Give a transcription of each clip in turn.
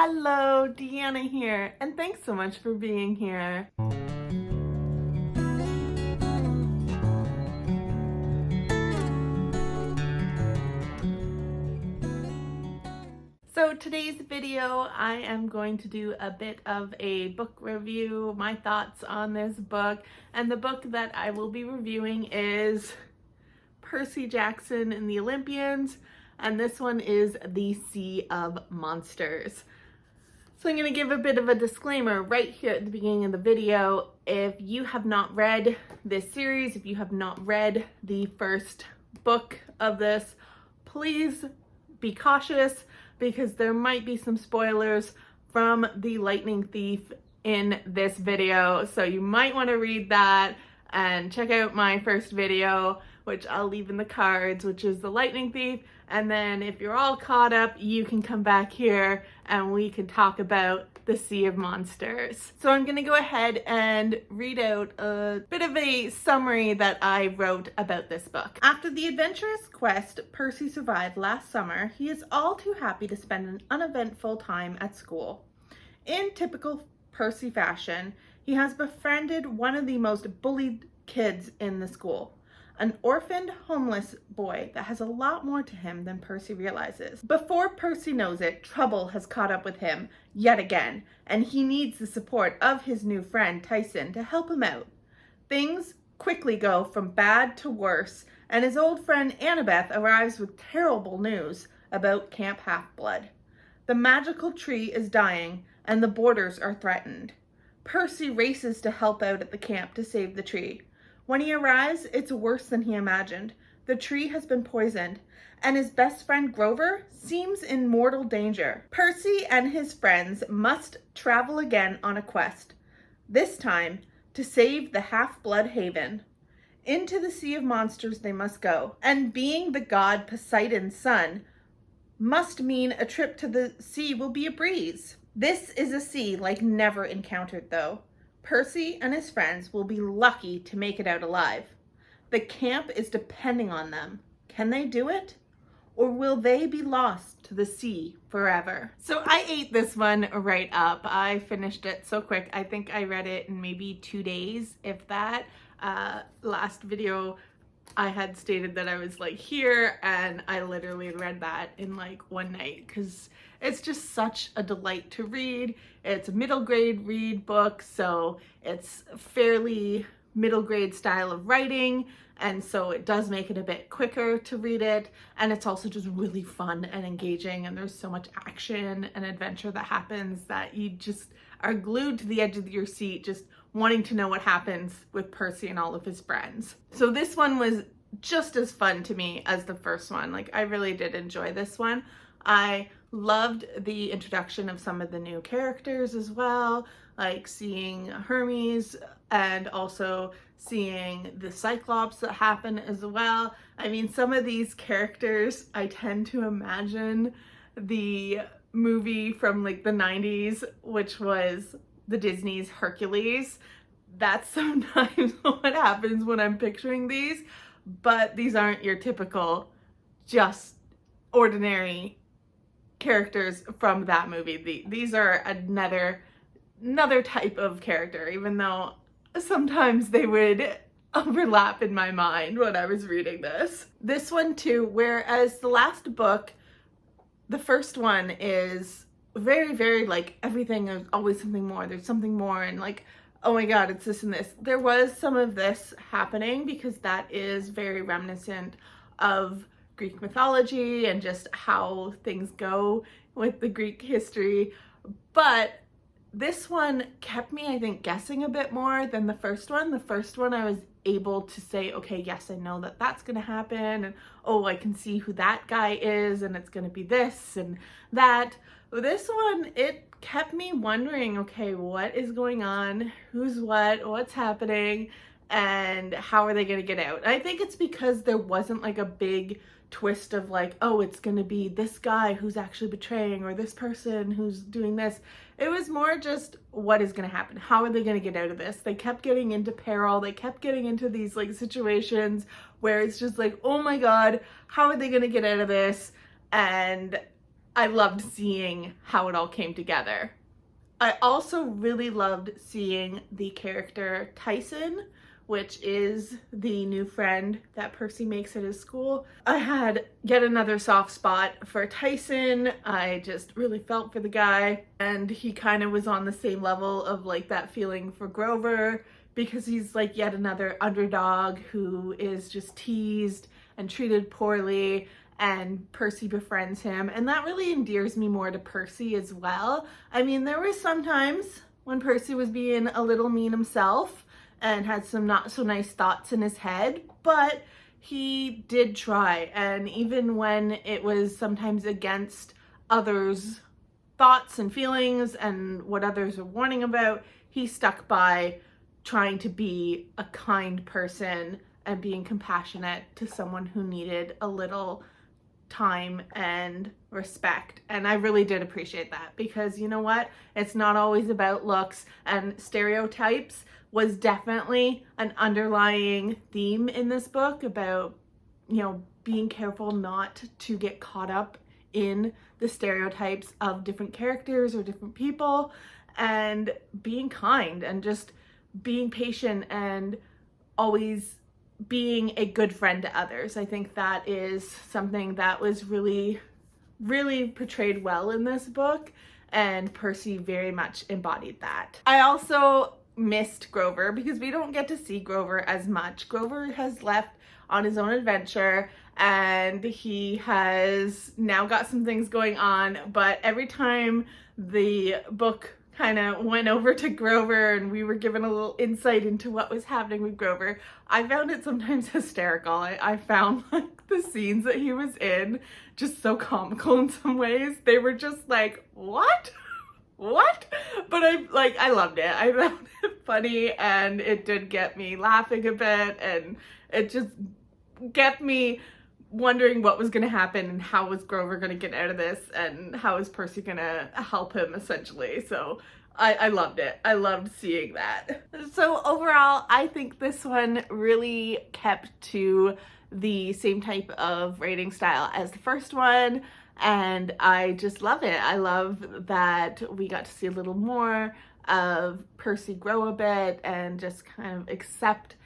Hello, Deanna here, and thanks so much for being here. So today's video, I am going to do a bit of a book review, my thoughts on this book, and the book that I will be reviewing is Percy Jackson and the Olympians, and this one is The Sea of Monsters. So I'm going to give a bit of a disclaimer right here at the beginning of the video. If you have not read this series, if you have not read the first book of this, please be cautious because there might be some spoilers from the Lightning Thief in this video. So you might want to read that and check out my first video, which I'll leave in the cards, which is the Lightning Thief. And then if you're all caught up, you can come back here and we can talk about the Sea of Monsters. So I'm gonna go ahead and read out a bit of a summary that I wrote about this book. After the adventurous quest Percy survived last summer, he is all too happy to spend an uneventful time at school. In typical Percy fashion, he has befriended one of the most bullied kids in the school. An orphaned, homeless boy that has a lot more to him than Percy realizes. Before Percy knows it, trouble has caught up with him yet again, and he needs the support of his new friend Tyson to help him out. Things quickly go from bad to worse, and his old friend Annabeth arrives with terrible news about Camp Half-Blood. The magical tree is dying, and the borders are threatened. Percy races to help out at the camp to save the tree. When he arrives, it's worse than he imagined. The tree has been poisoned, and his best friend Grover seems in mortal danger. Percy and his friends must travel again on a quest, this time to save the Half-Blood Haven. Into the Sea of Monsters they must go, and being the god Poseidon's son must mean a trip to the sea will be a breeze. This is a sea like never encountered, though. Percy and his friends will be lucky to make it out alive. The camp is depending on them. Can they do it? Or will they be lost to the sea forever? So I ate this one right up. I finished it so quick. I think I read it in maybe 2 days, if that. Last video I had stated that I was like here, and I literally read that in like one night because it's just such a delight to read. It's a middle grade read book, so it's fairly middle grade style of writing, and so it does make it a bit quicker to read it, and it's also just really fun and engaging, and there's so much action and adventure that happens that you just are glued to the edge of your seat just wanting to know what happens with Percy and all of his friends. So this one was just as fun to me as the first one. Like, I really did enjoy this one. I loved the introduction of some of the new characters as well, like seeing Hermes and also seeing the Cyclops that happen as well. I mean, some of these characters, I tend to imagine the movie from like the 90s, which was the Disney's Hercules. That's sometimes what happens when I'm picturing these, but these aren't your typical, just ordinary characters from that movie. These are another type of character, even though sometimes they would overlap in my mind when I was reading this. This one too, whereas the last book, the first one is very, very like everything is always something more. There's something more, and like, oh my god, it's this and this. There was some of this happening because that is very reminiscent of Greek mythology and just how things go with the Greek history. But this one kept me, I think, guessing a bit more than the first one. The first one I was able to say, okay, yes, I know that that's going to happen, and oh, I can see who that guy is, and it's going to be this and that. This one, it kept me wondering, okay, what is going on? Who's what's happening, and how are they going to get out? And I think it's because there wasn't like a big twist of like, oh, it's going to be this guy who's actually betraying or this person who's doing this. It was more just what is going to happen? How are they going to get out of this? They kept getting into peril. They kept getting into these like situations where it's just like, oh my god, how are they going to get out of this? And I loved seeing how it all came together. I also really loved seeing the character Tyson, which is the new friend that Percy makes at his school. I had yet another soft spot for Tyson. I just really felt for the guy, and he kind of was on the same level of like that feeling for Grover, because he's like yet another underdog who is just teased and treated poorly, and Percy befriends him, and that really endears me more to Percy as well. I mean, there were some times when Percy was being a little mean himself and had some not so nice thoughts in his head, but he did try, and even when it was sometimes against others' thoughts and feelings and what others are warning about, he stuck by trying to be a kind person and being compassionate to someone who needed a little time and respect. And I really did appreciate that, because you know what? It's not always about looks, and stereotypes was definitely an underlying theme in this book about, you know, being careful not to get caught up in the stereotypes of different characters or different people, and being kind and just being patient and always being a good friend to others. I think that is something that was really, really portrayed well in this book, and Percy very much embodied that. I also missed Grover, because we don't get to see Grover as much. Grover has left on his own adventure, and he has now got some things going on, but every time the book kind of went over to Grover and we were given a little insight into what was happening with Grover, I found it sometimes hysterical. I found like the scenes that he was in just so comical in some ways. They were just like, what? What? But I loved it. I found it funny, and it did get me laughing a bit, and it just kept me wondering what was going to happen and how was Grover going to get out of this, and how is Percy going to help him essentially. So I loved it. I loved seeing that. So overall, I think this one really kept to the same type of writing style as the first one, and I just love it. I love that we got to see a little more of Percy grow a bit and just kind of accept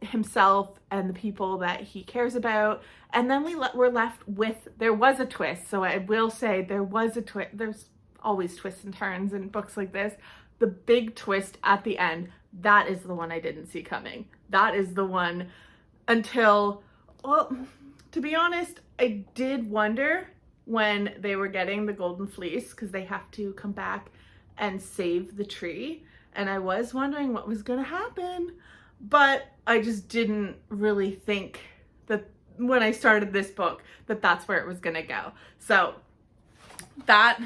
himself and the people that he cares about. And then we're left with, there was a twist. So I will say there was a twist. There's always twists and turns in books like this. The big twist at the end, that is the one I didn't see coming. That is the one until, well, to be honest, I did wonder when they were getting the golden fleece, because they have to come back and save the tree. And I was wondering what was going to happen, but I just didn't really think that when I started this book that that's where it was going to go. So that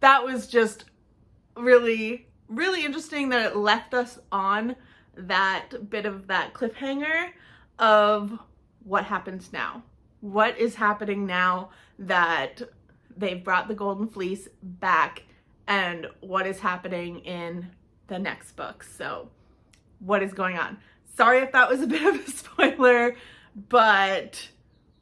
was just really, really interesting that it left us on that bit of that cliffhanger of what happens now. What is happening now that they've brought the golden fleece back, and what is happening in the next book? So what is going on? Sorry if that was a bit of a spoiler, but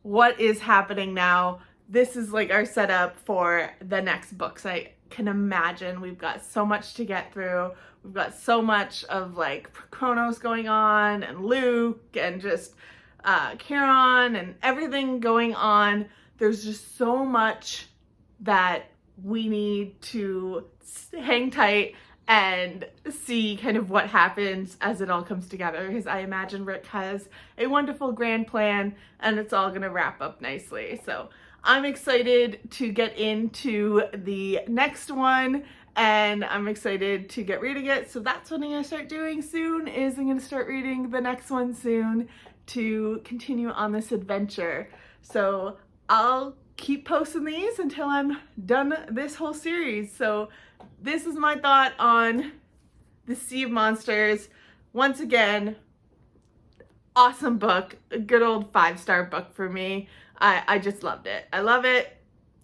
what is happening now? This is like our setup for the next books. I can imagine we've got so much to get through. We've got so much of like Chronos going on, and Luke, and just Charon, and everything going on. There's just so much that we need to hang tight and see kind of what happens as it all comes together, because I imagine Rick has a wonderful grand plan and it's all gonna wrap up nicely. So I'm excited to get into the next one, and I'm excited to get reading it. So that's what I'm gonna start doing soon, is I'm gonna start reading the next one soon to continue on this adventure. So I'll keep posting these until I'm done this whole series. So this is my thought on the Sea of Monsters. Once again, awesome book, a good old 5-star book for me. I just loved it. I love it.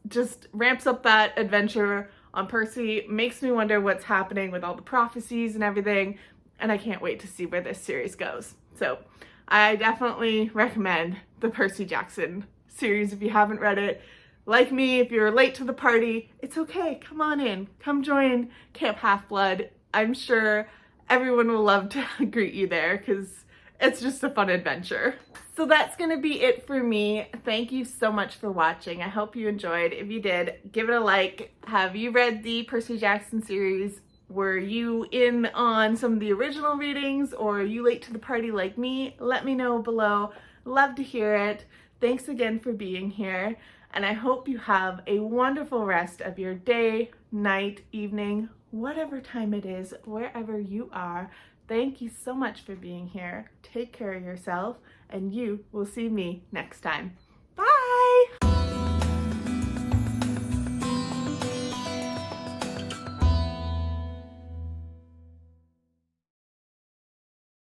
Just ramps up that adventure on Percy, makes me wonder what's happening with all the prophecies and everything, and I can't wait to see where this series goes. So I definitely recommend the Percy Jackson series if you haven't read it. like me, if you're late to the party, it's okay. Come on in. Come join Camp Half-Blood. I'm sure everyone will love to greet you there because it's just a fun adventure. So that's going to be it for me. Thank you so much for watching. I hope you enjoyed. If you did, give it a like. Have you read the Percy Jackson series? Were you in on some of the original readings, or are you late to the party like me? Let me know below. Love to hear it. Thanks again for being here, and I hope you have a wonderful rest of your day, night, evening, whatever time it is, wherever you are. Thank you so much for being here. Take care of yourself, and you will see me next time.